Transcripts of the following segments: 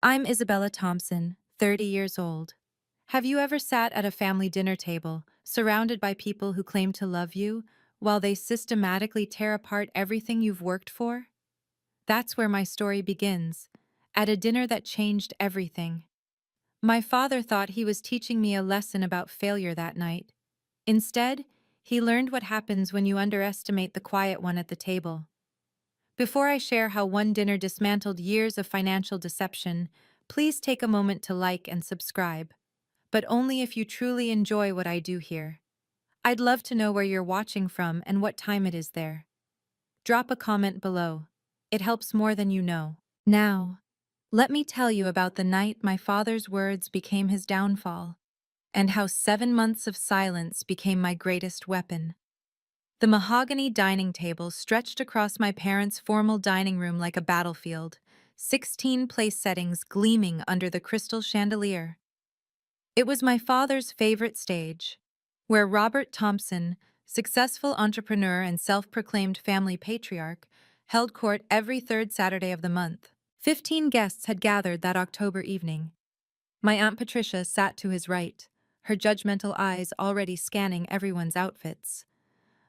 I'm Isabella Thompson, 30 years old. Have you ever sat at a family dinner table, surrounded by people who claim to love you, while they systematically tear apart everything you've worked for? That's where my story begins, at a dinner that changed everything. My father thought he was teaching me a lesson about failure that night. Instead, he learned what happens when you underestimate the quiet one at the table. Before I share how one dinner dismantled years of financial deception, please take a moment to like and subscribe, but only if you truly enjoy what I do here. I'd love to know where you're watching from and what time it is there. Drop a comment below. It helps more than you know. Now, let me tell you about the night my father's words became his downfall, and how 7 months of silence became my greatest weapon. The mahogany dining table stretched across my parents' formal dining room like a battlefield, 16 place settings gleaming under the crystal chandelier. It was my father's favorite stage, where Robert Thompson, successful entrepreneur and self-proclaimed family patriarch, held court every third Saturday of the month. 15 guests had gathered that October evening. My Aunt Patricia sat to his right, her judgmental eyes already scanning everyone's outfits.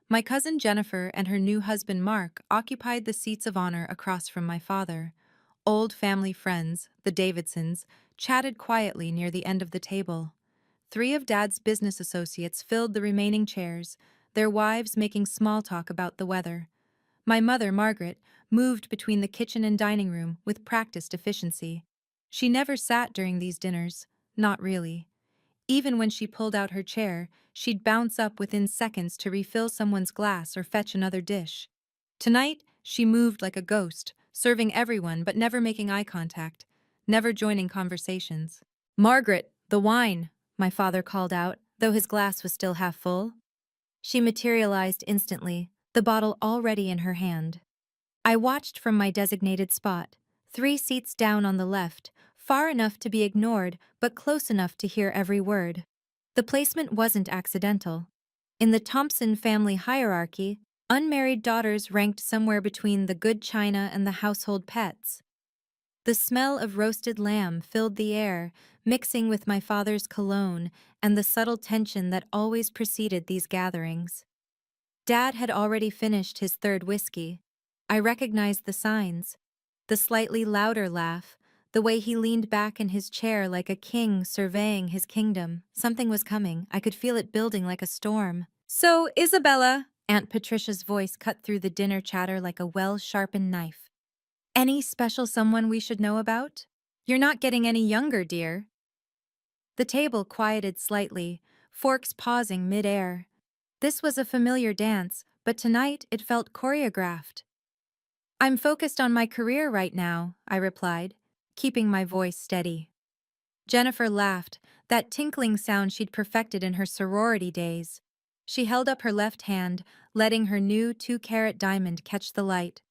My cousin Jennifer and her new husband Mark occupied the seats of honor across from my father. Old family friends, the Davidsons, chatted quietly near the end of the table. 3 of Dad's business associates filled the remaining chairs, their wives making small talk about the weather. My mother, Margaret, moved between the kitchen and dining room with practiced efficiency. She never sat during these dinners, not really. Even when she pulled out her chair, she'd bounce up within seconds to refill someone's glass or fetch another dish. Tonight, she moved like a ghost, serving everyone but never making eye contact, never joining conversations. "Margaret, the wine," my father called out, though his glass was still half full. She materialized instantly, the bottle already in her hand. I watched from my designated spot, 3 seats down on the left, far enough to be ignored but close enough to hear every word. The placement wasn't accidental. In the Thompson family hierarchy, unmarried daughters ranked somewhere between the good china and the household pets. The smell of roasted lamb filled the air, mixing with my father's cologne and the subtle tension that always preceded these gatherings. Dad had already finished his 3rd whiskey. I recognized the signs. The slightly louder laugh, the way he leaned back in his chair like a king surveying his kingdom. Something was coming. I could feel it building like a storm. "So, Isabella," Aunt Patricia's voice cut through the dinner chatter like a well-sharpened knife. "Any special someone we should know about? You're not getting any younger, dear." The table quieted slightly, forks pausing mid-air. This was a familiar dance, but tonight it felt choreographed. "I'm focused on my career right now," I replied, keeping my voice steady. Jennifer laughed, that tinkling sound she'd perfected in her sorority days. She held up her left hand, letting her new 2-carat diamond catch the light.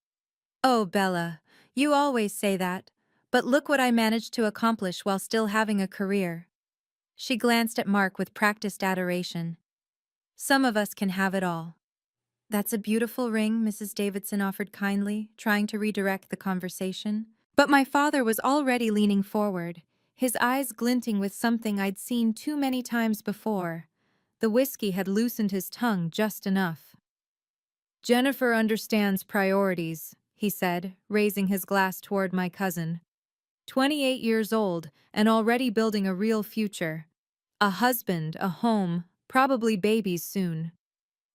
"Oh, Bella, you always say that, but look what I managed to accomplish while still having a career." She glanced at Mark with practiced adoration. "Some of us can have it all." "That's a beautiful ring," Mrs. Davidson offered kindly, trying to redirect the conversation. But my father was already leaning forward, his eyes glinting with something I'd seen too many times before. The whiskey had loosened his tongue just enough. "Jennifer understands priorities," he said, raising his glass toward my cousin. 28 years old and already building a real future. A husband, a home, probably babies soon.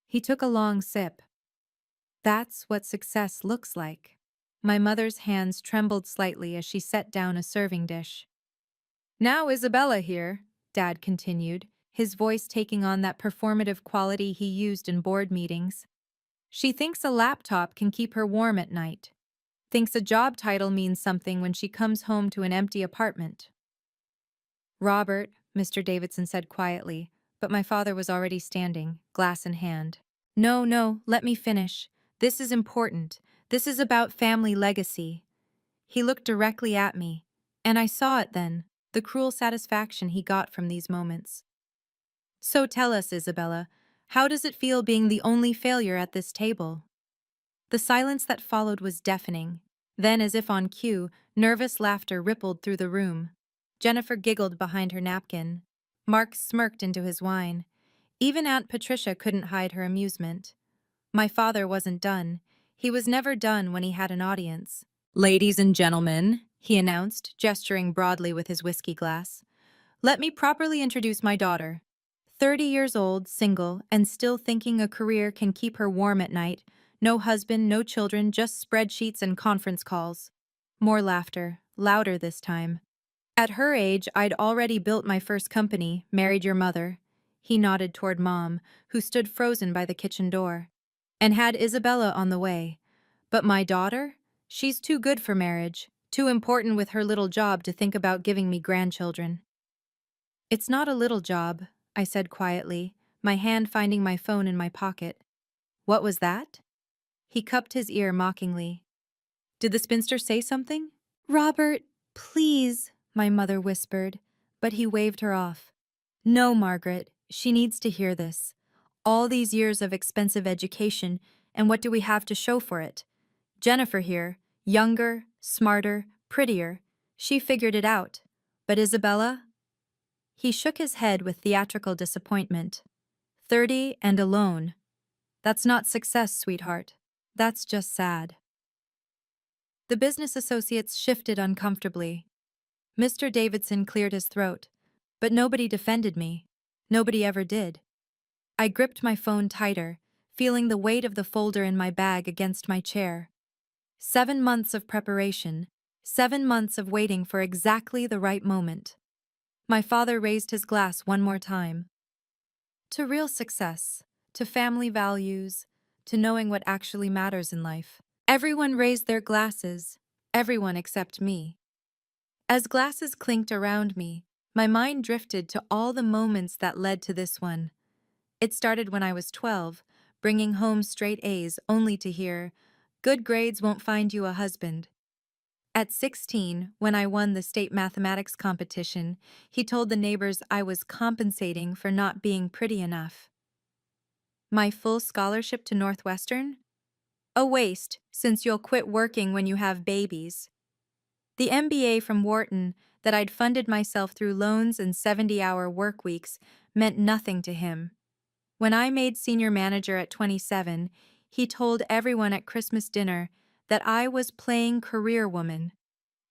He took a long sip. "That's what success looks like." My mother's hands trembled slightly as she set down a serving dish. "Now Isabella here," Dad continued, his voice taking on that performative quality he used in board meetings. "She thinks a laptop can keep her warm at night. Thinks a job title means something when she comes home to an empty apartment." "Robert," Mr. Davidson said quietly, but my father was already standing, glass in hand. No, let me finish. This is important. This is about family legacy." He looked directly at me, and I saw it then, the cruel satisfaction he got from these moments. "So tell us, Isabella, how does it feel being the only failure at this table?" The silence that followed was deafening. Then, as if on cue, nervous laughter rippled through the room. Jennifer giggled behind her napkin. Mark smirked into his wine. Even Aunt Patricia couldn't hide her amusement. My father wasn't done. He was never done when he had an audience. "Ladies and gentlemen," he announced, gesturing broadly with his whiskey glass, "let me properly introduce my daughter. 30 years old, single, and still thinking a career can keep her warm at night. No husband, no children, just spreadsheets and conference calls." More laughter, louder this time. "At her age, I'd already built my first company, married your mother." He nodded toward Mom, who stood frozen by the kitchen door. "And had Isabella on the way. But my daughter? She's too good for marriage, too important with her little job to think about giving me grandchildren." "It's not a little job," I said quietly, my hand finding my phone in my pocket. "What was that?" He cupped his ear mockingly. "Did the spinster say something?" "Robert, please," my mother whispered, but he waved her off. "No, Margaret, she needs to hear this. All these years of expensive education, and what do we have to show for it? Jennifer here, younger, smarter, prettier. She figured it out. But Isabella?" He shook his head with theatrical disappointment. 30 and alone. That's not success, sweetheart. That's just sad." The business associates shifted uncomfortably. Mr. Davidson cleared his throat. But nobody defended me. Nobody ever did. I gripped my phone tighter, feeling the weight of the folder in my bag against my chair. 7 months of preparation, 7 months of waiting for exactly the right moment. My father raised his glass one more time. "To real success, to family values, to knowing what actually matters in life." Everyone raised their glasses, everyone except me. As glasses clinked around me, my mind drifted to all the moments that led to this one. It started when I was 12, bringing home straight A's only to hear, "Good grades won't find you a husband." At 16, when I won the state mathematics competition, he told the neighbors I was compensating for not being pretty enough. My full scholarship to Northwestern? A waste, since you'll quit working when you have babies. The MBA from Wharton, that I'd funded myself through loans and 70-hour work weeks, meant nothing to him. When I made senior manager at 27, he told everyone at Christmas dinner that I was playing career woman,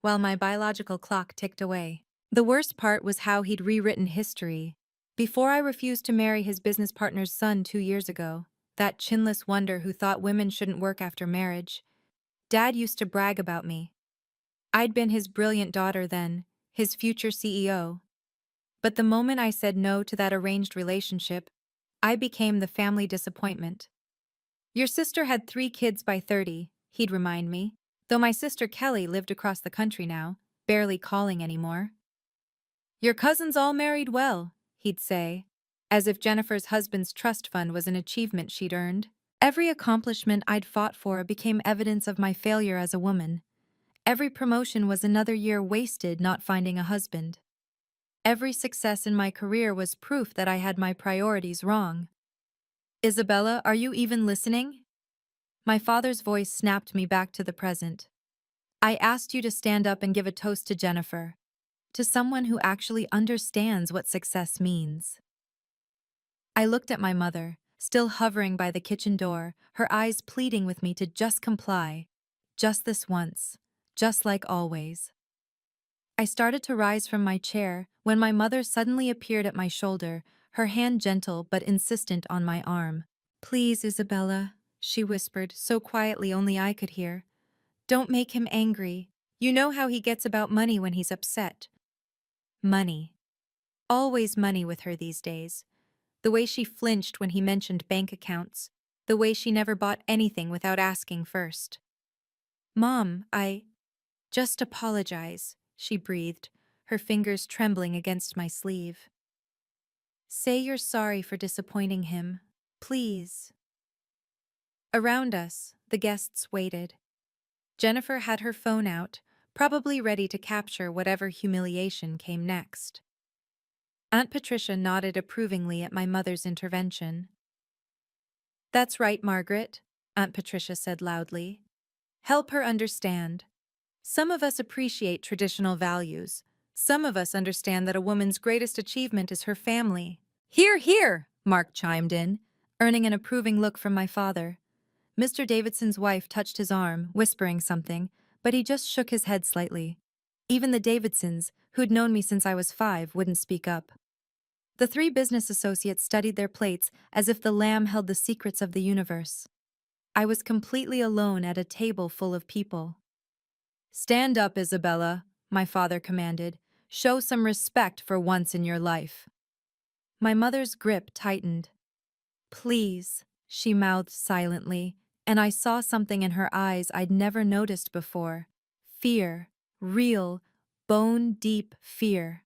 while my biological clock ticked away. The worst part was how he'd rewritten history. Before I refused to marry his business partner's son 2 years ago, that chinless wonder who thought women shouldn't work after marriage, Dad used to brag about me. I'd been his brilliant daughter then, his future CEO. But the moment I said no to that arranged relationship, I became the family disappointment. "Your sister had 3 kids by 30, he'd remind me, though my sister Kelly lived across the country now, barely calling anymore. "Your cousins all married well," he'd say, as if Jennifer's husband's trust fund was an achievement she'd earned. Every accomplishment I'd fought for became evidence of my failure as a woman. Every promotion was another year wasted not finding a husband. Every success in my career was proof that I had my priorities wrong. "Isabella, are you even listening?" My father's voice snapped me back to the present. "I asked you to stand up and give a toast to Jennifer, to someone who actually understands what success means." I looked at my mother, still hovering by the kitchen door, her eyes pleading with me to just comply. Just this once. Just like always. I started to rise from my chair when my mother suddenly appeared at my shoulder, her hand gentle but insistent on my arm. "Please, Isabella," she whispered, so quietly only I could hear. "Don't make him angry. You know how he gets about money when he's upset." Money. Always money with her these days. The way she flinched when he mentioned bank accounts. The way she never bought anything without asking first. "Mom, just apologize," she breathed, her fingers trembling against my sleeve. "Say you're sorry for disappointing him. Please." Around us, the guests waited. Jennifer had her phone out, probably ready to capture whatever humiliation came next. Aunt Patricia nodded approvingly at my mother's intervention. "That's right, Margaret," Aunt Patricia said loudly. "Help her understand. Some of us appreciate traditional values. Some of us understand that a woman's greatest achievement is her family. Hear, hear, Mark chimed in, earning an approving look from my father. Mr. Davidson's wife touched his arm, whispering something, but he just shook his head slightly. Even the Davidsons, who'd known me since I was 5, wouldn't speak up. The 3 business associates studied their plates as if the lamb held the secrets of the universe. I was completely alone at a table full of people. Stand up, Isabella, my father commanded. Show some respect for once in your life. My mother's grip tightened. Please, she mouthed silently, and I saw something in her eyes I'd never noticed before. Fear. Real, bone-deep fear.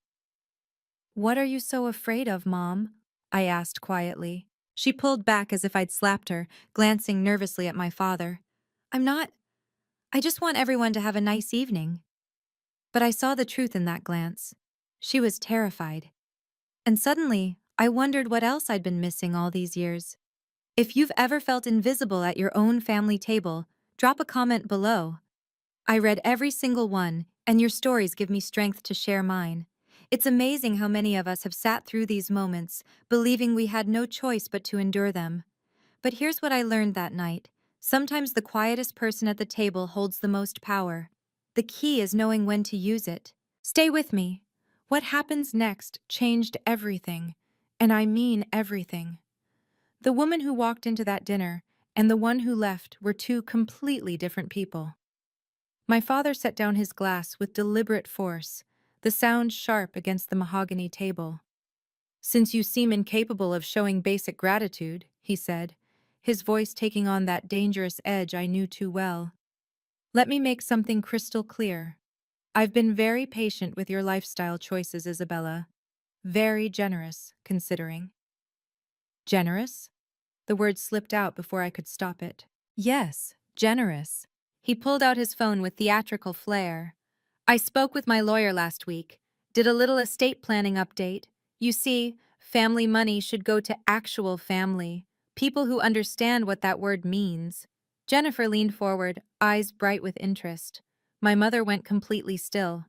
What are you so afraid of, Mom? I asked quietly. She pulled back as if I'd slapped her, glancing nervously at my father. I'm not. I just want everyone to have a nice evening. But I saw the truth in that glance. She was terrified. And suddenly, I wondered what else I'd been missing all these years. If you've ever felt invisible at your own family table, drop a comment below. I read every single one, and your stories give me strength to share mine. It's amazing how many of us have sat through these moments, believing we had no choice but to endure them. But here's what I learned that night. Sometimes the quietest person at the table holds the most power. The key is knowing when to use it. Stay with me. What happens next changed everything. And I mean everything. The woman who walked into that dinner and the one who left were 2 completely different people. My father set down his glass with deliberate force, the sound sharp against the mahogany table. Since you seem incapable of showing basic gratitude, he said, his voice taking on that dangerous edge I knew too well. Let me make something crystal clear. I've been very patient with your lifestyle choices, Isabella. Very generous, considering. Generous? The word slipped out before I could stop it. Yes, generous. He pulled out his phone with theatrical flair. I spoke with my lawyer last week, did a little estate planning update. You see, family money should go to actual family, people who understand what that word means. Jennifer leaned forward, eyes bright with interest. My mother went completely still.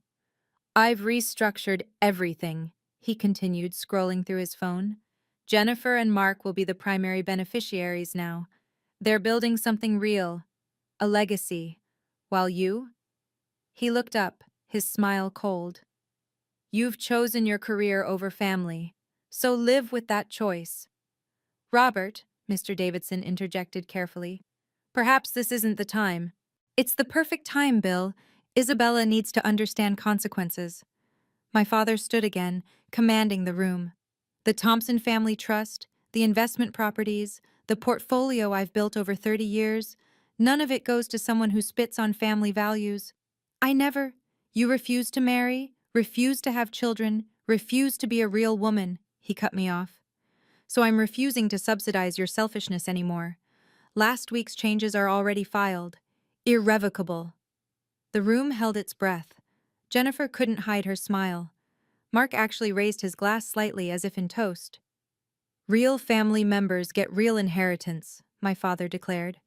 I've restructured everything, he continued, scrolling through his phone. Jennifer and Mark will be the primary beneficiaries now. They're building something real, a legacy. While you? He looked up, his smile cold. You've chosen your career over family, so live with that choice. Robert, Mr. Davidson interjected carefully, perhaps this isn't the time. It's the perfect time, Bill. Isabella needs to understand consequences. My father stood again, commanding the room. The Thompson Family Trust, the investment properties, the portfolio I've built over 30 years, none of it goes to someone who spits on family values. You refuse to marry, refuse to have children, refuse to be a real woman, he cut me off. So I'm refusing to subsidize your selfishness anymore. Last week's changes are already filed. Irrevocable. The room held its breath. Jennifer couldn't hide her smile. Mark actually raised his glass slightly as if in toast. Real family members get real inheritance, my father declared.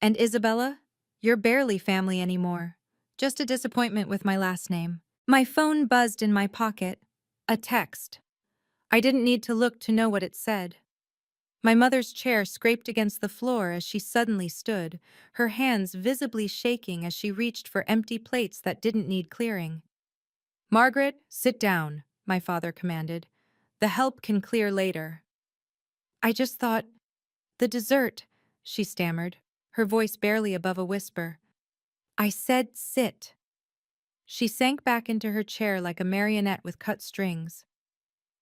And Isabella, you're barely family anymore. Just a disappointment with my last name. My phone buzzed in my pocket. A text. I didn't need to look to know what it said. My mother's chair scraped against the floor as she suddenly stood, her hands visibly shaking as she reached for empty plates that didn't need clearing. Margaret, sit down, my father commanded. The help can clear later. I just thought, the dessert, she stammered, her voice barely above a whisper. I said sit. She sank back into her chair like a marionette with cut strings.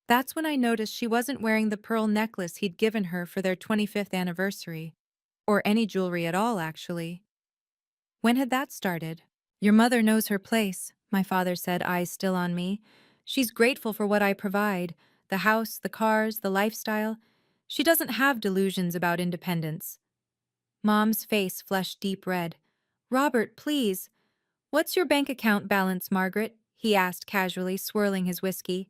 That's when I noticed she wasn't wearing the pearl necklace he'd given her for their 25th anniversary. Or any jewelry at all, actually. When had that started? Your mother knows her place, my father said, eyes still on me. She's grateful for what I provide, the house, the cars, the lifestyle. She doesn't have delusions about independence. Mom's face flushed deep red. Robert, please. What's your bank account balance, Margaret? He asked casually, swirling his whiskey.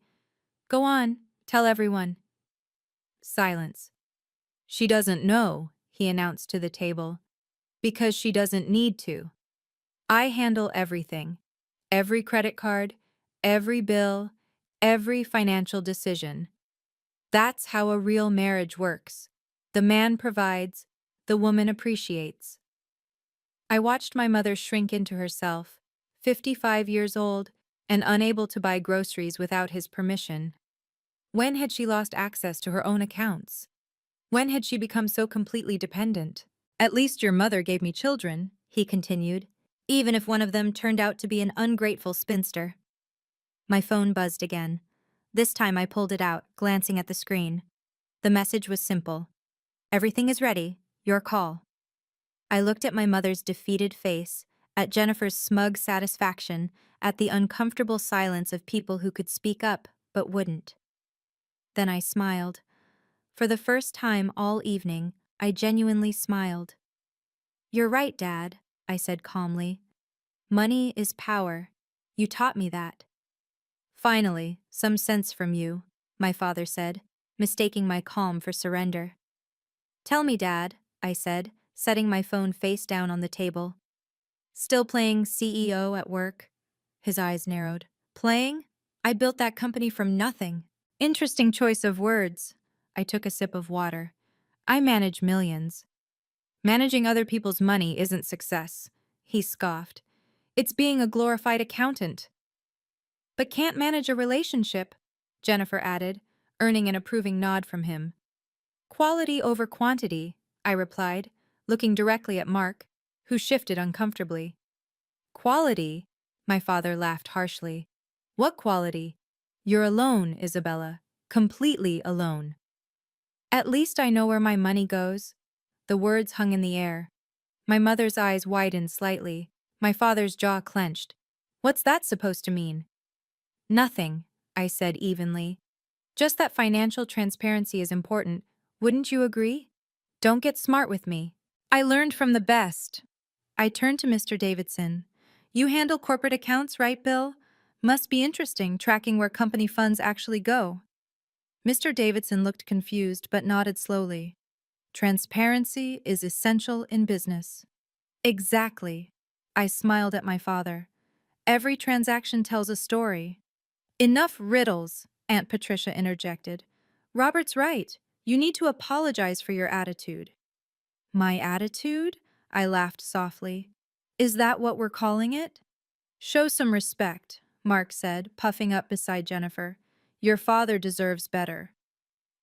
Go on, tell everyone. Silence. She doesn't know, he announced to the table. Because she doesn't need to. I handle everything. Every credit card, every bill, every financial decision. That's how a real marriage works. The man provides, the woman appreciates. I watched my mother shrink into herself, 55 years old, and unable to buy groceries without his permission. When had she lost access to her own accounts? When had she become so completely dependent? At least your mother gave me children, he continued, even if one of them turned out to be an ungrateful spinster. My phone buzzed again. This time I pulled it out, glancing at the screen. The message was simple. Everything is ready. Your call. I looked at my mother's defeated face, at Jennifer's smug satisfaction, at the uncomfortable silence of people who could speak up but wouldn't. Then I smiled. For the first time all evening, I genuinely smiled. You're right, Dad, I said calmly. Money is power. You taught me that. Finally, some sense from you, my father said, mistaking my calm for surrender. Tell me, Dad, I said, setting my phone face down on the table. Still playing CEO at work? His eyes narrowed. Playing? I built that company from nothing. Interesting choice of words. I took a sip of water. I manage millions. Managing other people's money isn't success, he scoffed. It's being a glorified accountant. But can't manage a relationship, Jennifer added, earning an approving nod from him. Quality over quantity, I replied, looking directly at Mark, who shifted uncomfortably. Quality? My father laughed harshly. What quality? You're alone, Isabella. Completely alone. At least I know where my money goes. The words hung in the air. My mother's eyes widened slightly. My father's jaw clenched. What's that supposed to mean? Nothing, I said evenly. Just that financial transparency is important. Wouldn't you agree? Don't get smart with me. I learned from the best. I turned to Mr. Davidson. You handle corporate accounts, right, Bill? Must be interesting tracking where company funds actually go. Mr. Davidson looked confused but nodded slowly. Transparency is essential in business. Exactly. I smiled at my father. Every transaction tells a story. Enough riddles, Aunt Patricia interjected. Robert's right. You need to apologize for your attitude. My attitude? I laughed softly. Is that what we're calling it? Show some respect, Mark said, puffing up beside Jennifer. Your father deserves better.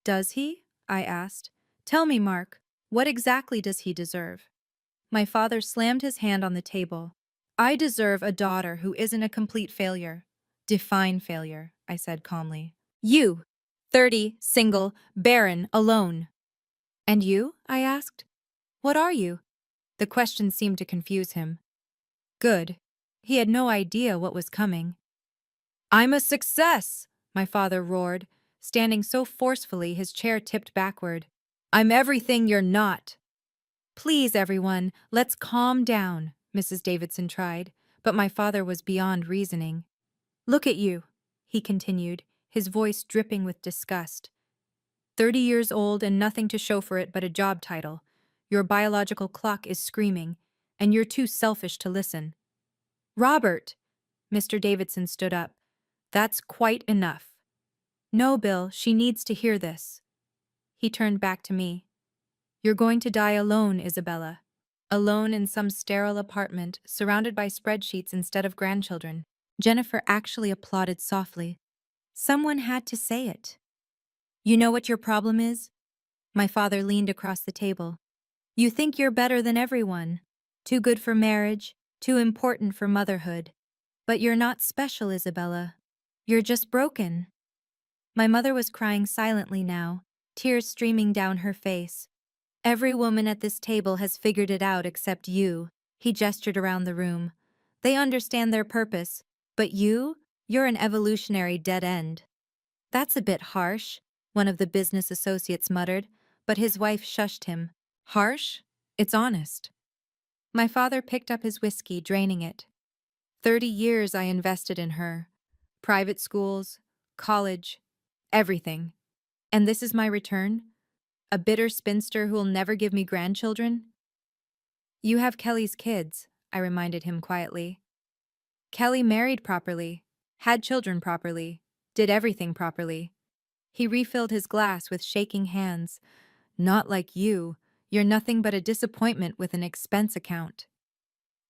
Does he? I asked. Tell me, Mark, what exactly does he deserve? My father slammed his hand on the table. I deserve a daughter who isn't a complete failure. Define failure, I said calmly. You, 30, single, barren, alone. And you? I asked. What are you? The question seemed to confuse him. Good. He had no idea what was coming. I'm a success, my father roared, standing so forcefully his chair tipped backward. I'm everything you're not. Please, everyone, let's calm down, Mrs. Davidson tried, but my father was beyond reasoning. Look at you, he continued, his voice dripping with disgust. 30 years old and nothing to show for it but a job title. Your biological clock is screaming, and you're too selfish to listen. Robert! Mr. Davidson stood up. That's quite enough. No, Bill, she needs to hear this. He turned back to me. You're going to die alone, Isabella. Alone in some sterile apartment, surrounded by spreadsheets instead of grandchildren. Jennifer actually applauded softly. Someone had to say it. You know what your problem is? My father leaned across the table. You think you're better than everyone. Too good for marriage, too important for motherhood. But you're not special, Isabella. You're just broken. My mother was crying silently now, tears streaming down her face. Every woman at this table has figured it out except you, he gestured around the room. They understand their purpose, but you're an evolutionary dead end. That's a bit harsh, one of the business associates muttered, but his wife shushed him. Harsh? It's honest. My father picked up his whiskey, draining it. 30 years I invested in her. Private schools, college, everything. And this is my return? A bitter spinster who'll never give me grandchildren? You have Kelly's kids, I reminded him quietly. Kelly married properly, had children properly, did everything properly. He refilled his glass with shaking hands. Not like you. You're nothing but a disappointment with an expense account.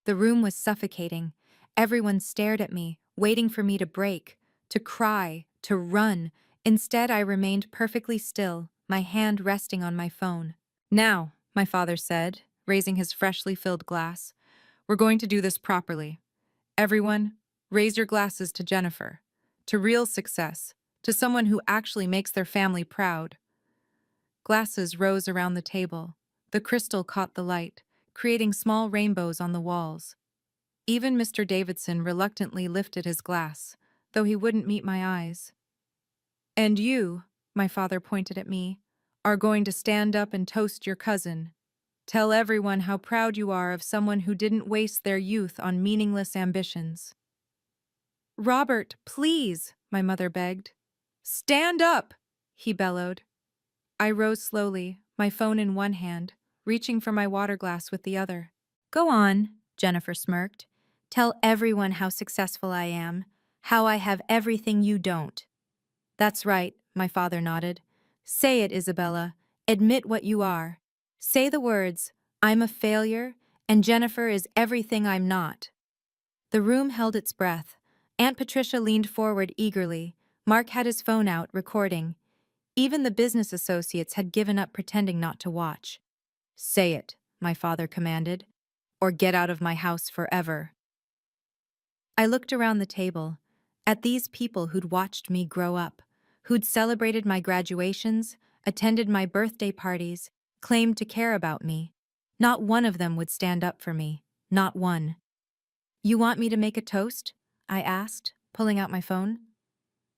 The room was suffocating. Everyone stared at me, waiting for me to break, to cry, to run. Instead, I remained perfectly still, my hand resting on my phone. Now, my father said, raising his freshly filled glass, we're going to do this properly. Everyone, raise your glasses to Jennifer, to real success, to someone who actually makes their family proud. Glasses rose around the table. The crystal caught the light, creating small rainbows on the walls. Even Mr. Davidson reluctantly lifted his glass, though he wouldn't meet my eyes. And you, my father pointed at me, are going to stand up and toast your cousin. Tell everyone how proud you are of someone who didn't waste their youth on meaningless ambitions. Robert, please, my mother begged. Stand up, he bellowed. I rose slowly, my phone in one hand, reaching for my water glass with the other. Go on, Jennifer smirked. Tell everyone how successful I am, how I have everything you don't. That's right, my father nodded. Say it, Isabella. Admit what you are. Say the words, I'm a failure, and Jennifer is everything I'm not. The room held its breath. Aunt Patricia leaned forward eagerly. Mark had his phone out, recording. Even the business associates had given up pretending not to watch. Say it, my father commanded, or get out of my house forever. I looked around the table, at these people who'd watched me grow up, who'd celebrated my graduations, attended my birthday parties, claimed to care about me. Not one of them would stand up for me, not one. You want me to make a toast? I asked, pulling out my phone.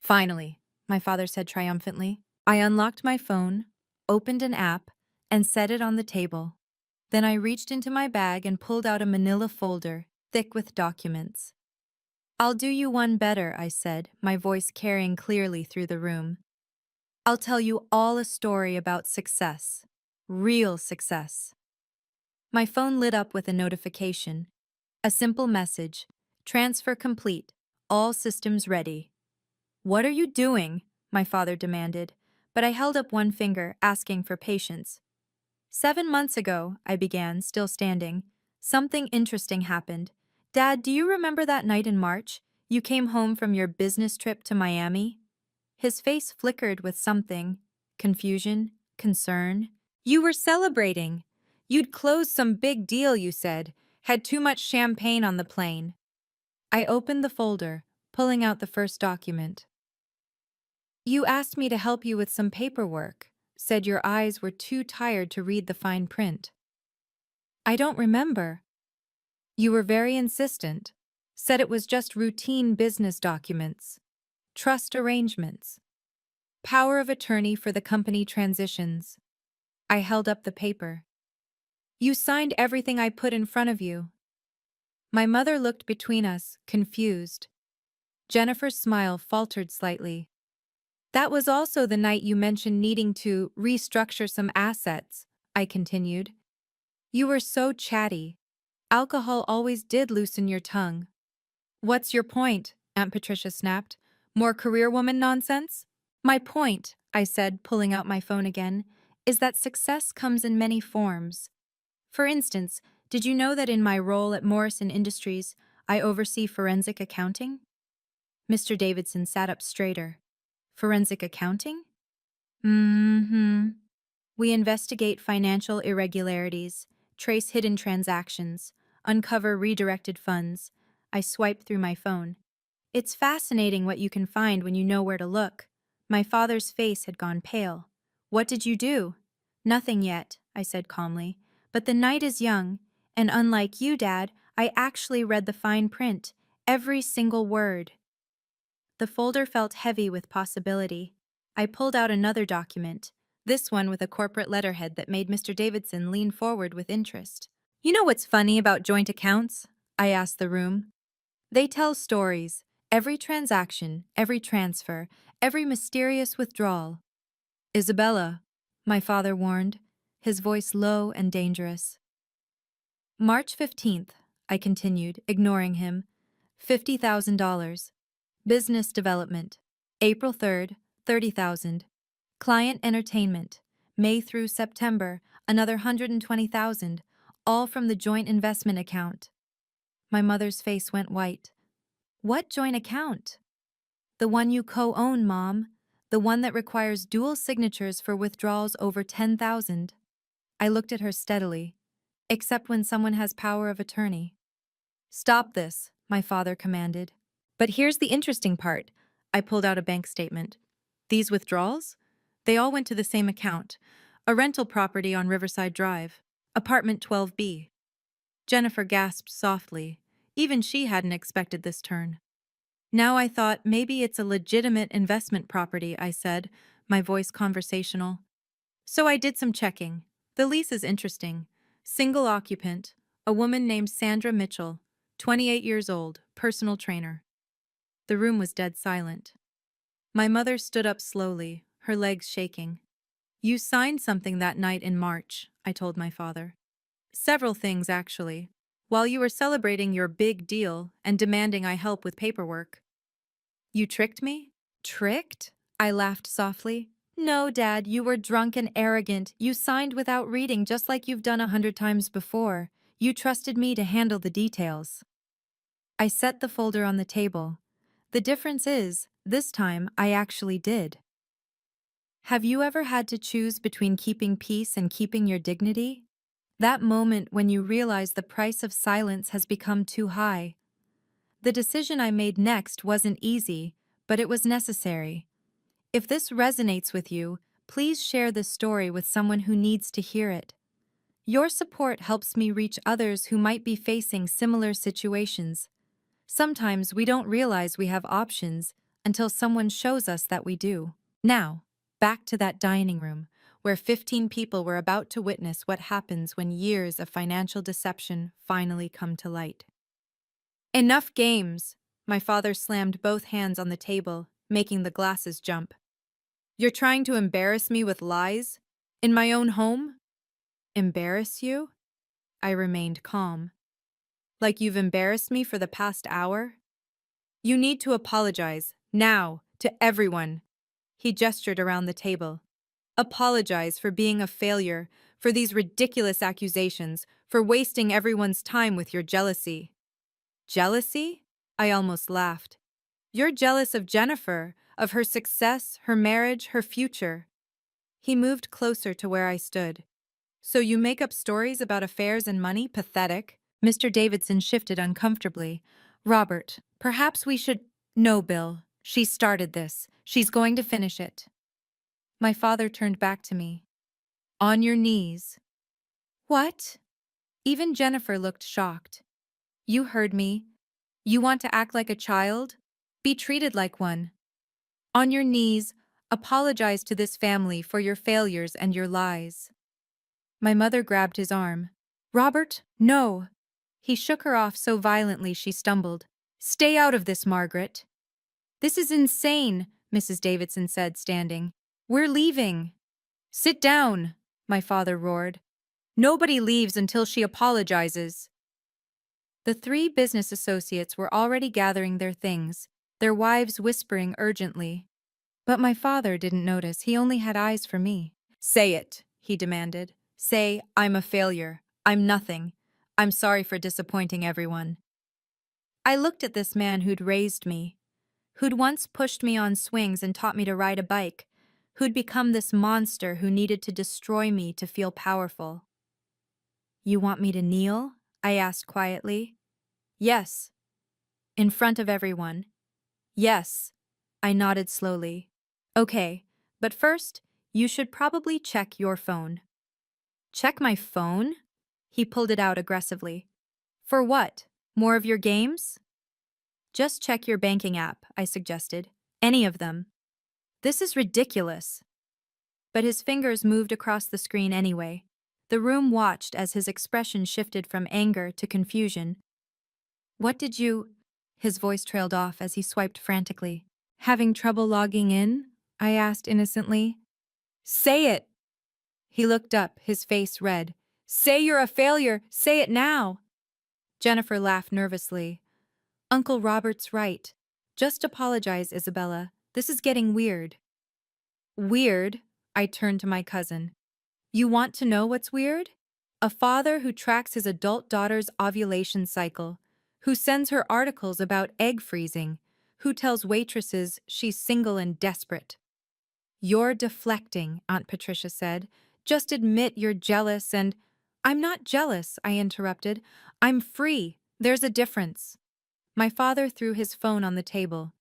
Finally, my father said triumphantly. I unlocked my phone, opened an app, and set it on the table. Then I reached into my bag and pulled out a manila folder, thick with documents. I'll do you one better, I said, my voice carrying clearly through the room. I'll tell you all a story about success. Real success. My phone lit up with a notification. A simple message. Transfer complete. All systems ready. What are you doing? My father demanded, but I held up one finger, asking for patience. 7 months ago, I began, still standing, something interesting happened. Dad, do you remember that night in March? You came home from your business trip to Miami? His face flickered with something. Confusion, concern. You were celebrating. You'd closed some big deal, you said. Had too much champagne on the plane. I opened the folder, pulling out the first document. You asked me to help you with some paperwork, said your eyes were too tired to read the fine print. I don't remember. You were very insistent, said it was just routine business documents, trust arrangements, power of attorney for the company transitions. I held up the paper. You signed everything I put in front of you. My mother looked between us, confused. Jennifer's smile faltered slightly. That was also the night you mentioned needing to restructure some assets, I continued. You were so chatty. Alcohol always did loosen your tongue. What's your point? Aunt Patricia snapped. More career woman nonsense? My point, I said, pulling out my phone again, is that success comes in many forms. For instance, did you know that in my role at Morrison Industries, I oversee forensic accounting? Mr. Davidson sat up straighter. Forensic accounting? Mm-hmm. We investigate financial irregularities, trace hidden transactions, uncover redirected funds. I swiped through my phone. It's fascinating what you can find when you know where to look. My father's face had gone pale. What did you do? Nothing yet, I said calmly. But the night is young, and unlike you, Dad, I actually read the fine print, every single word. The folder felt heavy with possibility. I pulled out another document, this one with a corporate letterhead that made Mr. Davidson lean forward with interest. You know what's funny about joint accounts? I asked the room. They tell stories. Every transaction, every transfer, every mysterious withdrawal. Isabella, my father warned, his voice low and dangerous. March 15th, I continued, ignoring him. $50,000. Business development. April 3rd, 30,000. Client entertainment. May through September, another 120,000, all from the joint investment account. My mother's face went white. What joint account? The one you co-own, Mom. The one that requires dual signatures for withdrawals over 10,000. I looked at her steadily. Except when someone has power of attorney. Stop this, my father commanded. But here's the interesting part. I pulled out a bank statement. These withdrawals? They all went to the same account. A rental property on Riverside Drive. Apartment 12B. Jennifer gasped softly. Even she hadn't expected this turn. Now I thought maybe it's a legitimate investment property, I said, my voice conversational. So I did some checking. The lease is interesting. Single occupant, a woman named Sandra Mitchell, 28 years old, personal trainer. The room was dead silent. My mother stood up slowly, her legs shaking. You signed something that night in March, I told my father. Several things, actually. While you were celebrating your big deal and demanding I help with paperwork. You tricked me? Tricked? I laughed softly. No, Dad, you were drunk and arrogant. You signed without reading, just like you've done 100 times before. You trusted me to handle the details. I set the folder on the table. The difference is, this time I actually did. Have you ever had to choose between keeping peace and keeping your dignity? That moment when you realize the price of silence has become too high. The decision I made next wasn't easy, but it was necessary. If this resonates with you, please share this story with someone who needs to hear it. Your support helps me reach others who might be facing similar situations. Sometimes we don't realize we have options until someone shows us that we do. Now, back to that dining room, where 15 people were about to witness what happens when years of financial deception finally come to light. Enough games! My father slammed both hands on the table, making the glasses jump. You're trying to embarrass me with lies? In my own home? Embarrass you? I remained calm. Like you've embarrassed me for the past hour? You need to apologize, now, to everyone. He gestured around the table. Apologize for being a failure, for these ridiculous accusations, for wasting everyone's time with your jealousy. Jealousy? I almost laughed. You're jealous of Jennifer, of her success, her marriage, her future. He moved closer to where I stood. So you make up stories about affairs and money? Pathetic. Mr. Davidson shifted uncomfortably. Robert, perhaps we should— No, Bill. She started this. She's going to finish it. My father turned back to me. On your knees. What? Even Jennifer looked shocked. You heard me. You want to act like a child? Be treated like one. On your knees, apologize to this family for your failures and your lies. My mother grabbed his arm. Robert, no. He shook her off so violently she stumbled. Stay out of this, Margaret. This is insane, Mrs. Davidson said, standing. We're leaving. Sit down, my father roared. Nobody leaves until she apologizes. The three business associates were already gathering their things, their wives whispering urgently. But my father didn't notice. He only had eyes for me. Say it, he demanded. Say, I'm a failure. I'm nothing. I'm sorry for disappointing everyone. I looked at this man who'd raised me, who'd once pushed me on swings and taught me to ride a bike, who'd become this monster who needed to destroy me to feel powerful. You want me to kneel? I asked quietly. Yes. In front of everyone. Yes. I nodded slowly. Okay, but first, you should probably check your phone. Check my phone? He pulled it out aggressively. For what? More of your games? Just check your banking app, I suggested. Any of them. This is ridiculous. But his fingers moved across the screen anyway. The room watched as his expression shifted from anger to confusion. What did you— His voice trailed off as he swiped frantically. Having trouble logging in? I asked innocently. Say it! He looked up, his face red. Say you're a failure! Say it now! Jennifer laughed nervously. Uncle Robert's right. Just apologize, Isabella. This is getting weird. Weird? I turned to my cousin. You want to know what's weird? A father who tracks his adult daughter's ovulation cycle, who sends her articles about egg freezing, who tells waitresses she's single and desperate. You're deflecting, Aunt Patricia said. Just admit you're jealous and— I'm not jealous, I interrupted. I'm free. There's a difference. My father threw his phone on the table.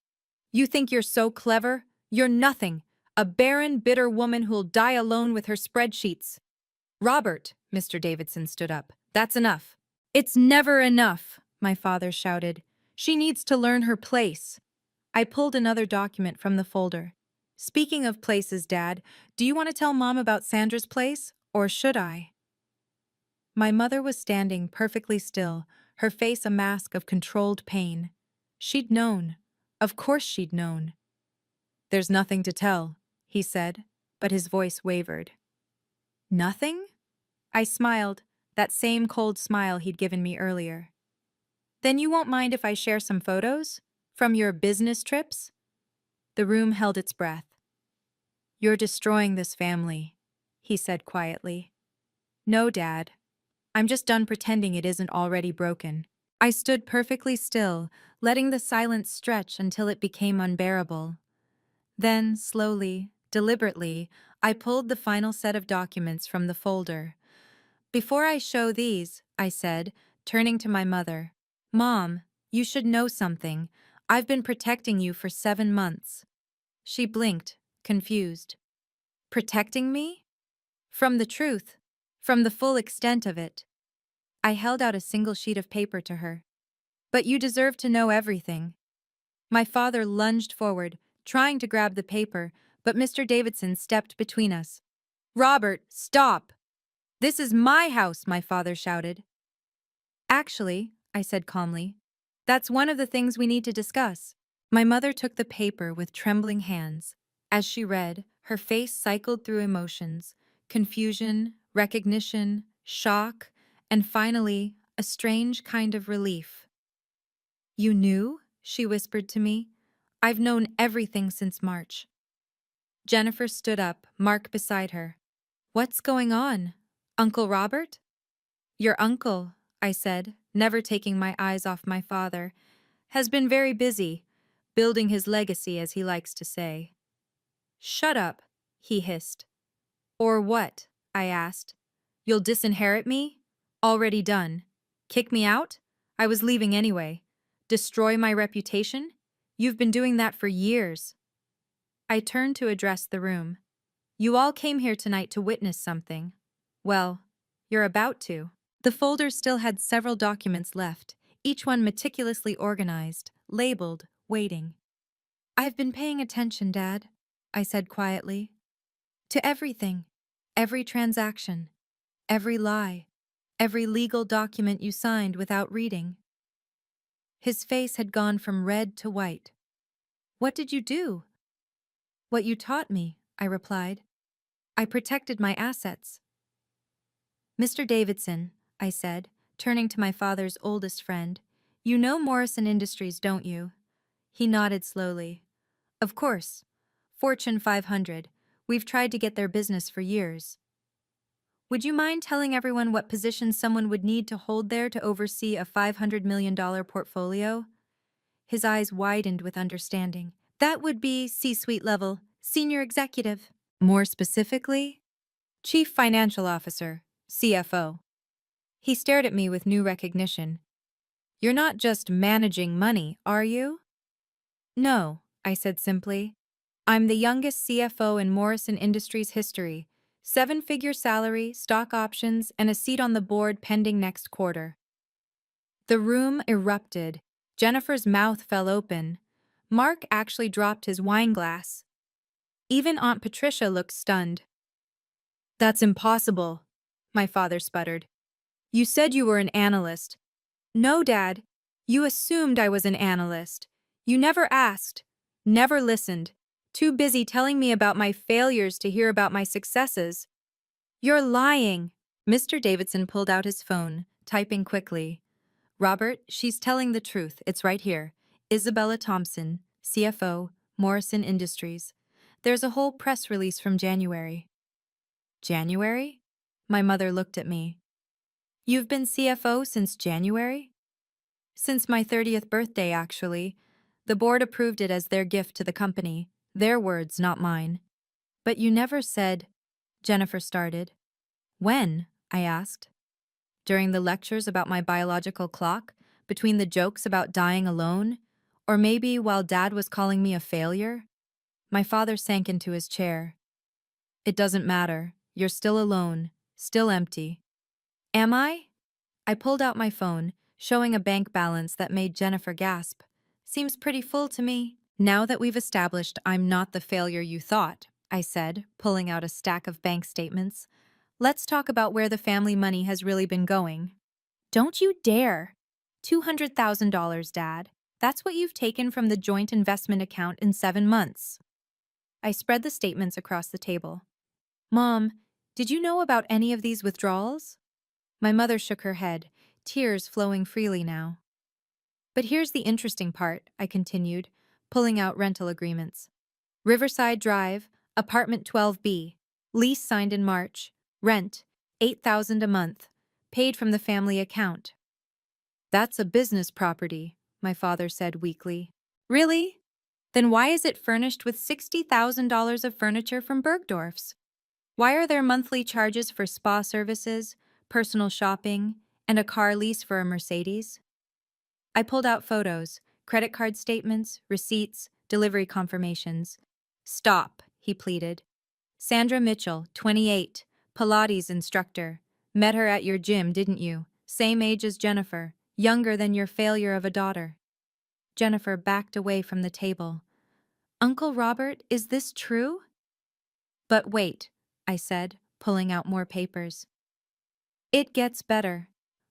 You think you're so clever? You're nothing. A barren, bitter woman who'll die alone with her spreadsheets. Robert, Mr. Davidson stood up. That's enough. It's never enough, my father shouted. She needs to learn her place. I pulled another document from the folder. Speaking of places, Dad, do you want to tell Mom about Sandra's place, or should I? My mother was standing perfectly still, her face a mask of controlled pain. She'd known. Of course she'd known. There's nothing to tell, he said, but his voice wavered. Nothing? I smiled, that same cold smile he'd given me earlier. Then you won't mind if I share some photos? From your business trips? The room held its breath. You're destroying this family, he said quietly. No, Dad. I'm just done pretending it isn't already broken. I stood perfectly still, letting the silence stretch until it became unbearable. Then, slowly, deliberately, I pulled the final set of documents from the folder. Before I show these, I said, turning to my mother, Mom, you should know something. I've been protecting you for 7 months. She blinked, confused. Protecting me? From the truth. From the full extent of it. I held out a single sheet of paper to her. But you deserve to know everything. My father lunged forward, trying to grab the paper, but Mr. Davidson stepped between us. Robert, stop! This is my house, my father shouted. Actually, I said calmly, that's one of the things we need to discuss. My mother took the paper with trembling hands. As she read, her face cycled through emotions, confusion, recognition, shock, and finally, a strange kind of relief. You knew? She whispered to me. I've known everything since March. Jennifer stood up, Mark beside her. What's going on? Uncle Robert? Your uncle, I said, never taking my eyes off my father, has been very busy, building his legacy, as he likes to say. Shut up, he hissed. Or what? I asked. You'll disinherit me? Already done. Kick me out? I was leaving anyway. Destroy my reputation? You've been doing that for years. I turned to address the room. You all came here tonight to witness something. Well, you're about to. The folder still had several documents left, each one meticulously organized, labeled, waiting. I've been paying attention, Dad, I said quietly. To everything, every transaction, every lie, every legal document you signed without reading. His face had gone from red to white. What did you do? What you taught me, I replied. I protected my assets. Mr. Davidson, I said, turning to my father's oldest friend, you know Morrison Industries, don't you? He nodded slowly. Of course. Fortune 500. We've tried to get their business for years. Would you mind telling everyone what position someone would need to hold there to oversee a $500 million portfolio? His eyes widened with understanding. That would be C-suite level, senior executive. More specifically, Chief Financial Officer, CFO. He stared at me with new recognition. You're not just managing money, are you? No, I said simply. I'm the youngest CFO in Morrison Industries history. 7-figure salary, stock options, and a seat on the board pending next quarter. The room erupted. Jennifer's mouth fell open. Mark actually dropped his wine glass. Even Aunt Patricia looked stunned. That's impossible, my father sputtered. You said you were an analyst. No, Dad. You assumed I was an analyst. You never asked, never listened. Too busy telling me about my failures to hear about my successes. You're lying. Mr. Davidson pulled out his phone, typing quickly. Robert, she's telling the truth. It's right here. Isabella Thompson, CFO, Morrison Industries. There's a whole press release from January. January? My mother looked at me. You've been CFO since January? Since my 30th birthday, actually. The board approved it as their gift to the company. Their words, not mine. But you never said, Jennifer started. When? I asked. During the lectures about my biological clock, between the jokes about dying alone, or maybe while Dad was calling me a failure? My father sank into his chair. It doesn't matter. You're still alone, still empty. Am I? I pulled out my phone, showing a bank balance that made Jennifer gasp. Seems pretty full to me. Now that we've established I'm not the failure you thought, I said, pulling out a stack of bank statements. Let's talk about where the family money has really been going. Don't you dare! $200,000, Dad. That's what you've taken from the joint investment account in 7 months. I spread the statements across the table. Mom, did you know about any of these withdrawals? My mother shook her head, tears flowing freely now. But here's the interesting part, I continued, pulling out rental agreements. Riverside Drive, apartment 12B, lease signed in March, rent, $8,000 a month, paid from the family account. That's a business property, my father said weakly. Really? Then why is it furnished with $60,000 of furniture from Bergdorf's? Why are there monthly charges for spa services, personal shopping, and a car lease for a Mercedes? I pulled out photos, credit card statements, receipts, delivery confirmations. Stop, he pleaded. Sandra Mitchell, 28, Pilates instructor. Met her at your gym, didn't you? Same age as Jennifer, younger than your failure of a daughter. Jennifer backed away from the table. Uncle Robert, is this true? But wait, I said, pulling out more papers. It gets better.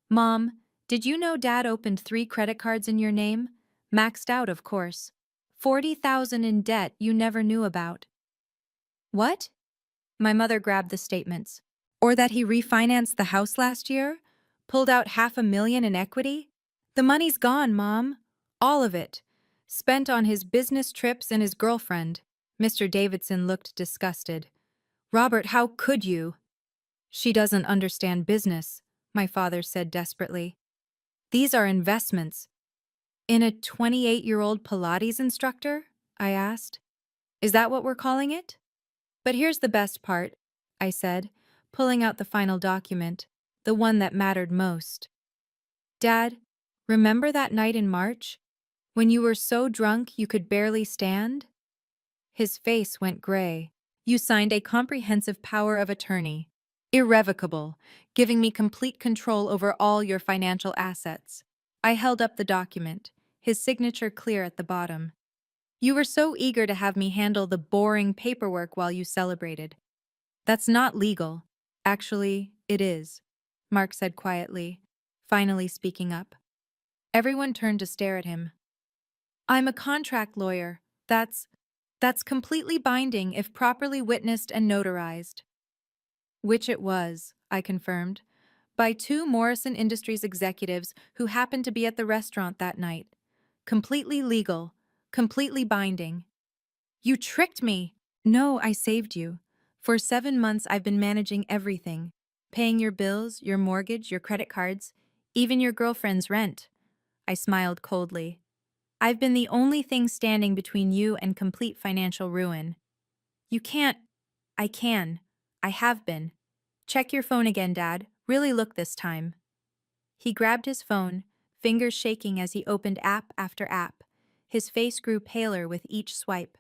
Mom, did you know Dad opened 3 credit cards in your name? Maxed out, of course. 40,000 in debt you never knew about. What? My mother grabbed the statements. Or that he refinanced the house last year? Pulled out $500,000 in equity? The money's gone, Mom. All of it. Spent on his business trips and his girlfriend. Mr. Davidson looked disgusted. Robert, how could you? She doesn't understand business, my father said desperately. These are investments. In a 28-year-old Pilates instructor? I asked. Is that what we're calling it? But here's the best part, I said, pulling out the final document, the one that mattered most. Dad, remember that night in March, when you were so drunk you could barely stand? His face went gray. You signed a comprehensive power of attorney, irrevocable, giving me complete control over all your financial assets. I held up the document, his signature clear at the bottom. You were so eager to have me handle the boring paperwork while you celebrated. That's not legal. Actually, it is, Mark said quietly, finally speaking up. Everyone turned to stare at him. I'm a contract lawyer. That's completely binding if properly witnessed and notarized. Which it was, I confirmed, by 2 Morrison Industries executives who happened to be at the restaurant that night. Completely legal, completely binding. You tricked me! No, I saved you. For 7 months I've been managing everything. Paying your bills, your mortgage, your credit cards, even your girlfriend's rent. I smiled coldly. I've been the only thing standing between you and complete financial ruin. You can't. I can. I have been. Check your phone again, Dad. Really look this time. He grabbed his phone, fingers shaking as he opened app after app. His face grew paler with each swipe.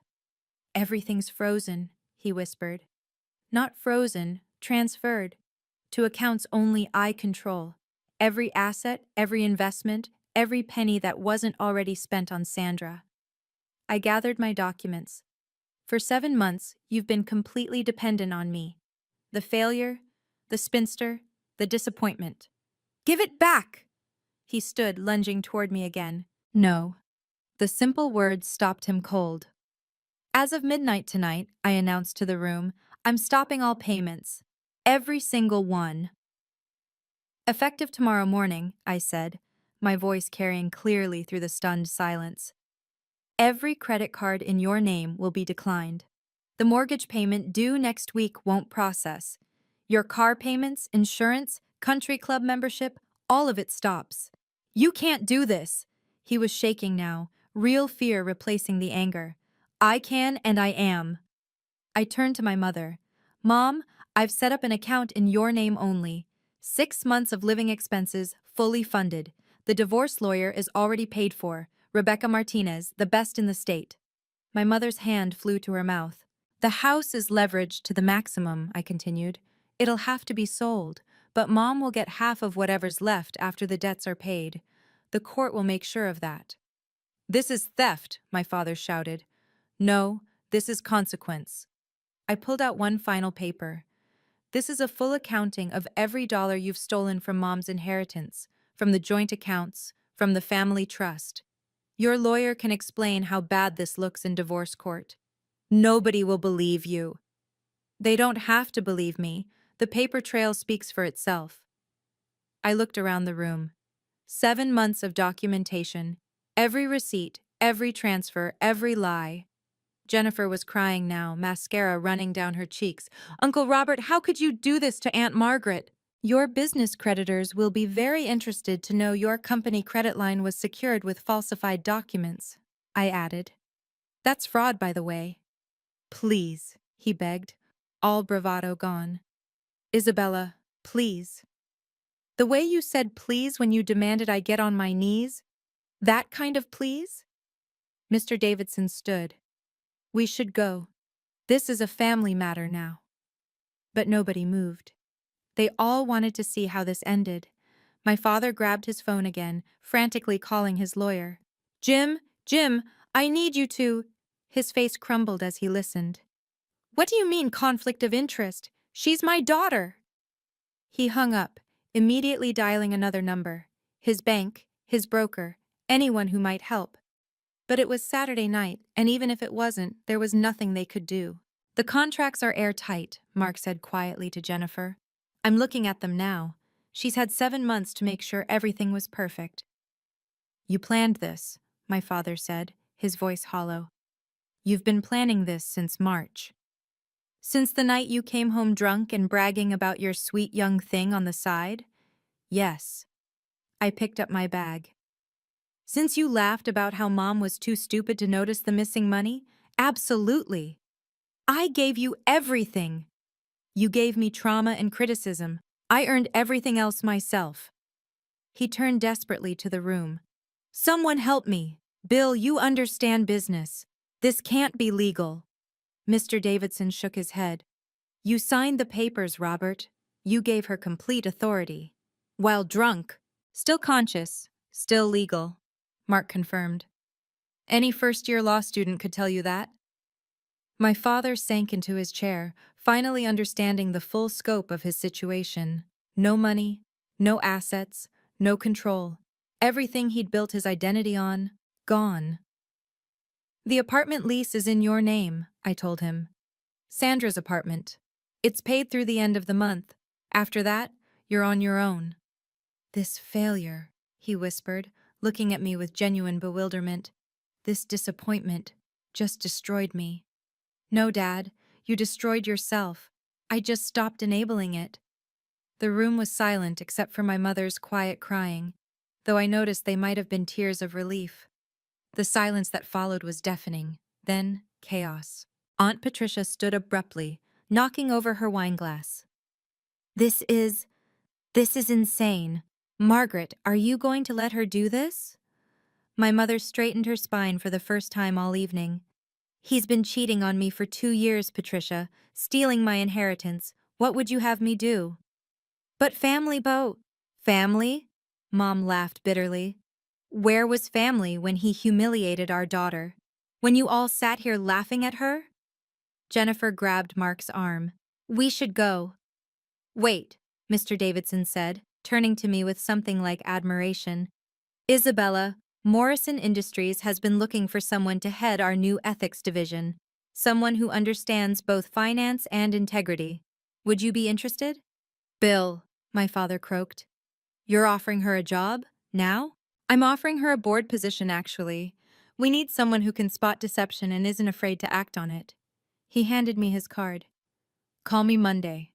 Everything's frozen, he whispered. Not frozen, transferred. To accounts only I control. Every asset, every investment, every penny that wasn't already spent on Sandra. I gathered my documents. For 7 months, you've been completely dependent on me. The failure, the spinster, the disappointment. Give it back! He stood, lunging toward me again. No. The simple words stopped him cold. As of midnight tonight, I announced to the room, I'm stopping all payments. Every single one. Effective tomorrow morning, I said. my voice carrying clearly through the stunned silence. Every credit card in your name will be declined. The mortgage payment due next week won't process. Your car payments, insurance, country club membership, all of it stops. You can't do this. He was shaking now, real fear replacing the anger. I can and I am. I turned to my mother. Mom, I've set up an account in your name only. 6 months of living expenses fully funded. The divorce lawyer is already paid for. Rebecca Martinez, the best in the state. My mother's hand flew to her mouth. The house is leveraged to the maximum, I continued. It'll have to be sold, but Mom will get half of whatever's left after the debts are paid. The court will make sure of that. This is theft, my father shouted. No, this is consequence. I pulled out one final paper. This is a full accounting of every dollar you've stolen from Mom's inheritance, from the joint accounts, from the family trust. Your lawyer can explain how bad this looks in divorce court. Nobody will believe you. They don't have to believe me. The paper trail speaks for itself. I looked around the room. 7 months of documentation. Every receipt, every transfer, every lie. Jennifer was crying now, mascara running down her cheeks. Uncle Robert, how could you do this to Aunt Margaret? Your business creditors will be very interested to know your company credit line was secured with falsified documents, I added. That's fraud, by the way. Please, he begged, all bravado gone. Isabella, please. The way you said please when you demanded I get on my knees? That kind of please? Mr. Davidson stood. We should go. This is a family matter now. But nobody moved. They all wanted to see how this ended. My father grabbed his phone again, frantically calling his lawyer. Jim, I need you to... His face crumbled as he listened. What do you mean conflict of interest? She's my daughter. He hung up, immediately dialing another number. His bank, his broker, anyone who might help. But it was Saturday night, and even if it wasn't, there was nothing they could do. The contracts are airtight, Mark said quietly to Jennifer. I'm looking at them now. She's had 7 months to make sure everything was perfect. You planned this, my father said, his voice hollow. You've been planning this since March. Since the night you came home drunk and bragging about your sweet young thing on the side? Yes. I picked up my bag. Since you laughed about how Mom was too stupid to notice the missing money? Absolutely. I gave you everything. You gave me trauma and criticism. I earned everything else myself. He turned desperately to the room. Someone help me. Bill, you understand business. This can't be legal. Mr. Davidson shook his head. You signed the papers, Robert. You gave her complete authority. While drunk. Still conscious. Still legal. Mark confirmed. Any first-year law student could tell you that. My father sank into his chair, finally understanding the full scope of his situation. No money, no assets, no control. Everything he'd built his identity on, gone. The apartment lease is in your name, I told him. Sandra's apartment. It's paid through the end of the month. After that, you're on your own. This failure, he whispered, looking at me with genuine bewilderment. This disappointment just destroyed me. No, Dad, you destroyed yourself. I just stopped enabling it. The room was silent except for my mother's quiet crying, though I noticed they might have been tears of relief. The silence that followed was deafening, then chaos. Aunt Patricia stood abruptly, knocking over her wineglass. This is insane. Margaret, are you going to let her do this? My mother straightened her spine for the first time all evening. He's been cheating on me for 2 years, Patricia, stealing my inheritance. What would you have me do? But family, Bo. Family? Mom laughed bitterly. Where was family when he humiliated our daughter? When you all sat here laughing at her? Jennifer grabbed Mark's arm. We should go. Wait, Mr. Davidson said, turning to me with something like admiration. Isabella, Morrison Industries has been looking for someone to head our new ethics division. Someone who understands both finance and integrity. Would you be interested? Bill, my father croaked. You're offering her a job? Now? I'm offering her a board position, actually. We need someone who can spot deception and isn't afraid to act on it. He handed me his card. Call me Monday.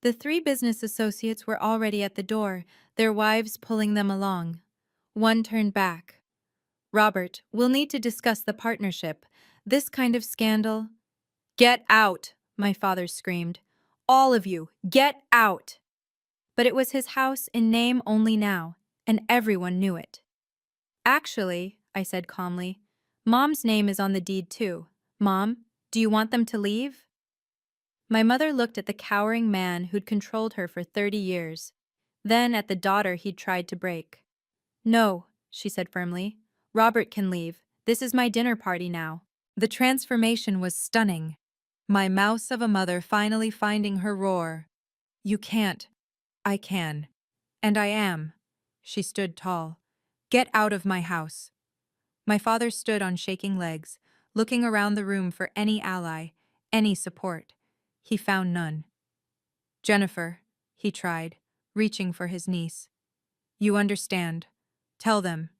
The three business associates were already at the door, their wives pulling them along. One turned back. Robert, we'll need to discuss the partnership. This kind of scandal. Get out, my father screamed. All of you, get out! But it was his house in name only now, and everyone knew it. Actually, I said calmly, Mom's name is on the deed too. Mom, do you want them to leave? My mother looked at the cowering man who'd controlled her for 30 years, then at the daughter he'd tried to break. No, she said firmly. Robert can leave. This is my dinner party now. The transformation was stunning. My mouse of a mother finally finding her roar. You can't. I can. And I am. She stood tall. Get out of my house. My father stood on shaking legs, looking around the room for any ally, any support. He found none. Jennifer, he tried, reaching for his niece. You understand. Tell them.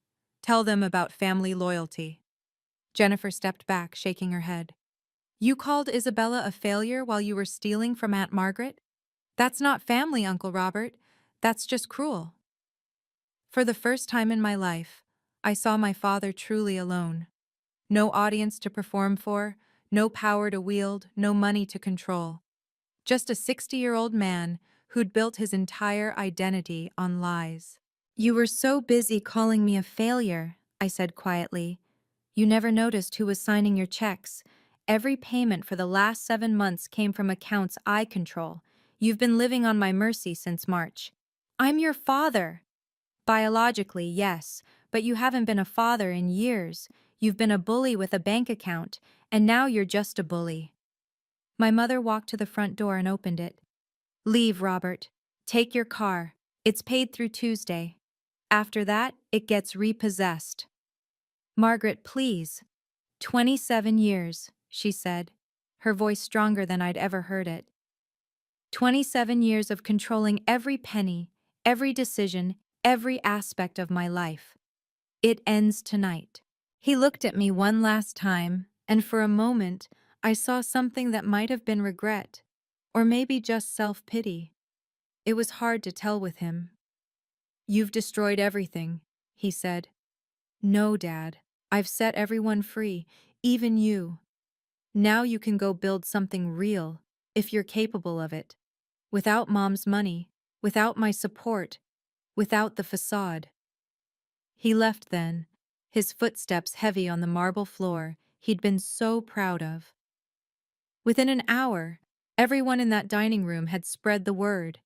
Tell them about family loyalty. Jennifer stepped back, shaking her head. You called Isabella a failure while you were stealing from Aunt Margaret? That's not family, Uncle Robert. That's just cruel. For the first time in my life, I saw my father truly alone. No audience to perform for, no power to wield, no money to control. Just a 60-year-old man who'd built his entire identity on lies. You were so busy calling me a failure, I said quietly. You never noticed who was signing your checks. Every payment for the last 7 months came from accounts I control. You've been living on my mercy since March. I'm your father. Biologically, yes, but you haven't been a father in years. You've been a bully with a bank account, and now you're just a bully. My mother walked to the front door and opened it. Leave, Robert. Take your car. It's paid through Tuesday. After that, it gets repossessed. Margaret, please. 27 years, she said, her voice stronger than I'd ever heard it. 27 years of controlling every penny, every decision, every aspect of my life. It ends tonight. He looked at me one last time, and for a moment, I saw something that might have been regret, or maybe just self-pity. It was hard to tell with him. You've destroyed everything, he said. No, Dad. I've set everyone free, even you. Now you can go build something real, if you're capable of it. Without Mom's money, without my support, without the facade. He left then, his footsteps heavy on the marble floor he'd been so proud of. Within an hour, everyone in that dining room had spread the word.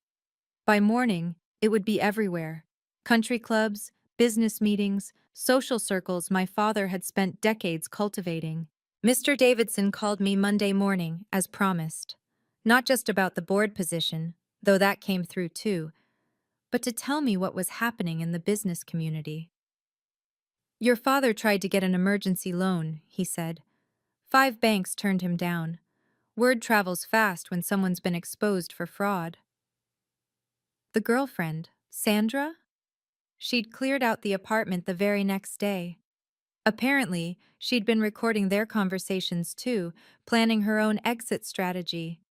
By morning, it would be everywhere. Country clubs, business meetings, social circles my father had spent decades cultivating. Mr. Davidson called me Monday morning, as promised. Not just about the board position, though that came through too, but to tell me what was happening in the business community. Your father tried to get an emergency loan, he said. 5 banks turned him down. Word travels fast when someone's been exposed for fraud. The girlfriend, Sandra? She'd cleared out the apartment the very next day. Apparently, she'd been recording their conversations too, planning her own exit strategy.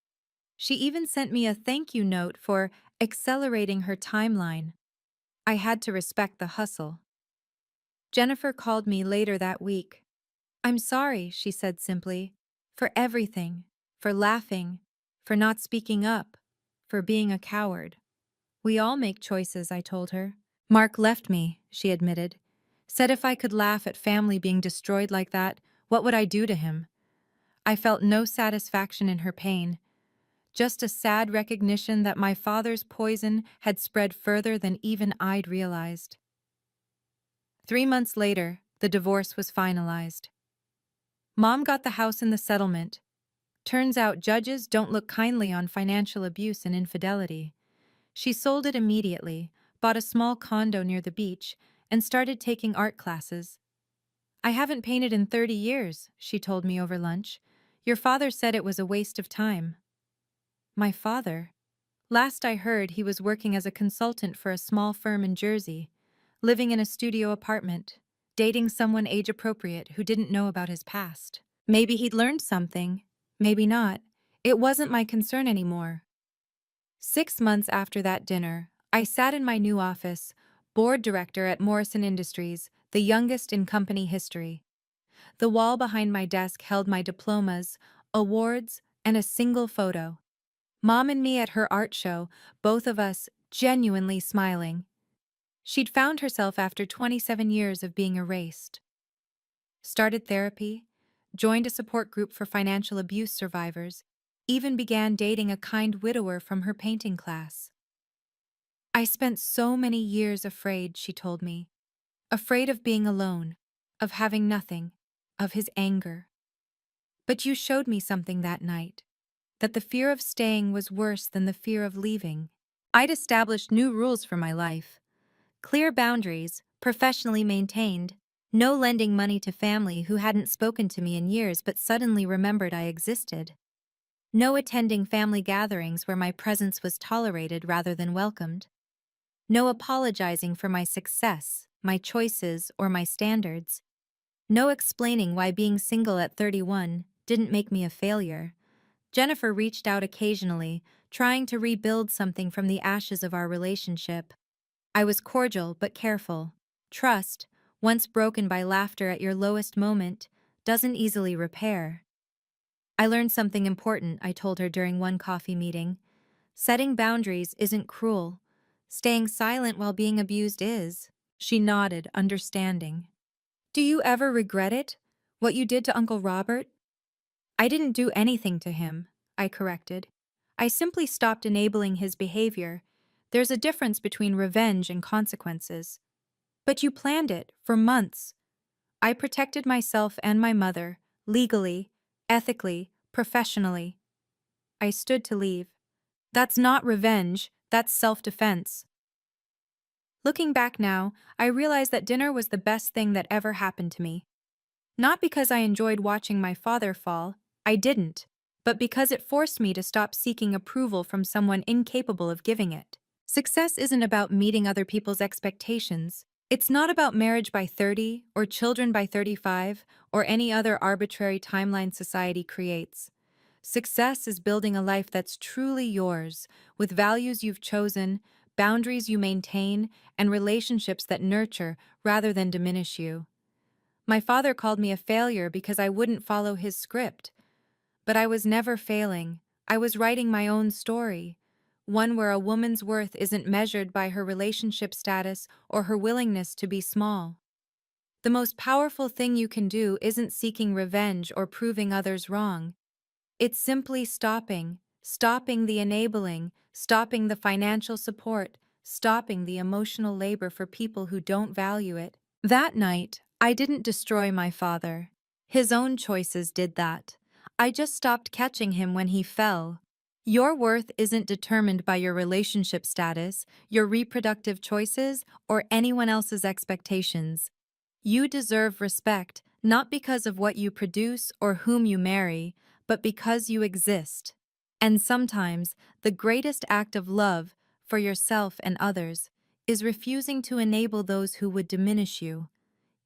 She even sent me a thank you note for accelerating her timeline. I had to respect the hustle. Jennifer called me later that week. I'm sorry, she said simply, for everything, for laughing, for not speaking up, for being a coward. We all make choices, I told her. Mark left me, she admitted. Said if I could laugh at family being destroyed like that, what would I do to him? I felt no satisfaction in her pain, just a sad recognition that my father's poison had spread further than even I'd realized. 3 months later, the divorce was finalized. Mom got the house in the settlement. Turns out judges don't look kindly on financial abuse and infidelity. She sold it immediately, bought a small condo near the beach, and started taking art classes. I haven't painted in 30 years, she told me over lunch. Your father said it was a waste of time. My father? Last I heard, he was working as a consultant for a small firm in Jersey. living in a studio apartment, dating someone age appropriate who didn't know about his past. Maybe he'd learned something, maybe not. It wasn't my concern anymore. 6 months after that dinner, I sat in my new office, board director at Morrison Industries, the youngest in company history. The wall behind my desk held my diplomas, awards, and a single photo. Mom and me at her art show, both of us genuinely smiling. She'd found herself after 27 years of being erased. Started therapy, joined a support group for financial abuse survivors, even began dating a kind widower from her painting class. I spent so many years afraid, she told me. Afraid of being alone, of having nothing, of his anger. But you showed me something that night, that the fear of staying was worse than the fear of leaving. I'd established new rules for my life. Clear boundaries, professionally maintained, no lending money to family who hadn't spoken to me in years but suddenly remembered I existed. No attending family gatherings where my presence was tolerated rather than welcomed. No apologizing for my success, my choices, or my standards. No explaining why being single at 31 didn't make me a failure. Jennifer reached out occasionally, trying to rebuild something from the ashes of our relationship. I was cordial but careful. Trust, once broken by laughter at your lowest moment, doesn't easily repair. I learned something important, I told her during one coffee meeting. Setting boundaries isn't cruel. Staying silent while being abused is. She nodded, understanding. Do you ever regret it? What you did to Uncle Robert? I didn't do anything to him, I corrected. I simply stopped enabling his behavior. There's a difference between revenge and consequences. But you planned it, for months. I protected myself and my mother, legally, ethically, professionally. I stood to leave. That's not revenge, that's self-defense. Looking back now, I realize that dinner was the best thing that ever happened to me. Not because I enjoyed watching my father fall, I didn't, but because it forced me to stop seeking approval from someone incapable of giving it. Success isn't about meeting other people's expectations. It's not about marriage by 30 or children by 35 or any other arbitrary timeline society creates. Success is building a life that's truly yours, with values you've chosen, boundaries you maintain, and relationships that nurture rather than diminish you. My father called me a failure because I wouldn't follow his script. But I was never failing. I was writing my own story, one where a woman's worth isn't measured by her relationship status or her willingness to be small. The most powerful thing you can do isn't seeking revenge or proving others wrong. It's simply stopping the enabling, stopping the financial support, stopping the emotional labor for people who don't value it. That night, I didn't destroy my father. His own choices did that. I just stopped catching him when he fell. Your worth isn't determined by your relationship status, your reproductive choices, or anyone else's expectations. You deserve respect, not because of what you produce or whom you marry, but because you exist. And sometimes, the greatest act of love, for yourself and others, is refusing to enable those who would diminish you.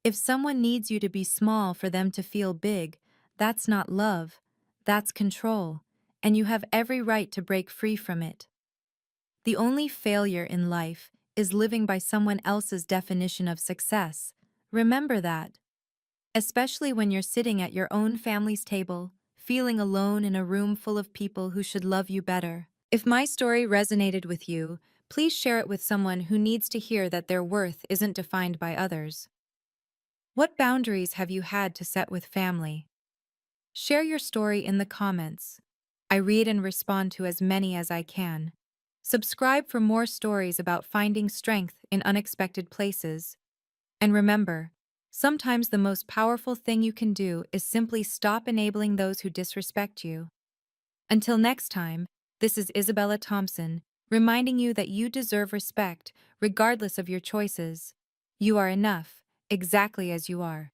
If someone needs you to be small for them to feel big, that's not love, that's control, and you have every right to break free from it. The only failure in life is living by someone else's definition of success. Remember that. Especially when you're sitting at your own family's table, feeling alone in a room full of people who should love you better. If my story resonated with you, please share it with someone who needs to hear that their worth isn't defined by others. What boundaries have you had to set with family? Share your story in the comments. I read and respond to as many as I can. Subscribe for more stories about finding strength in unexpected places. And remember, sometimes the most powerful thing you can do is simply stop enabling those who disrespect you. Until next time, this is Isabella Thompson, reminding you that you deserve respect, regardless of your choices. You are enough, exactly as you are.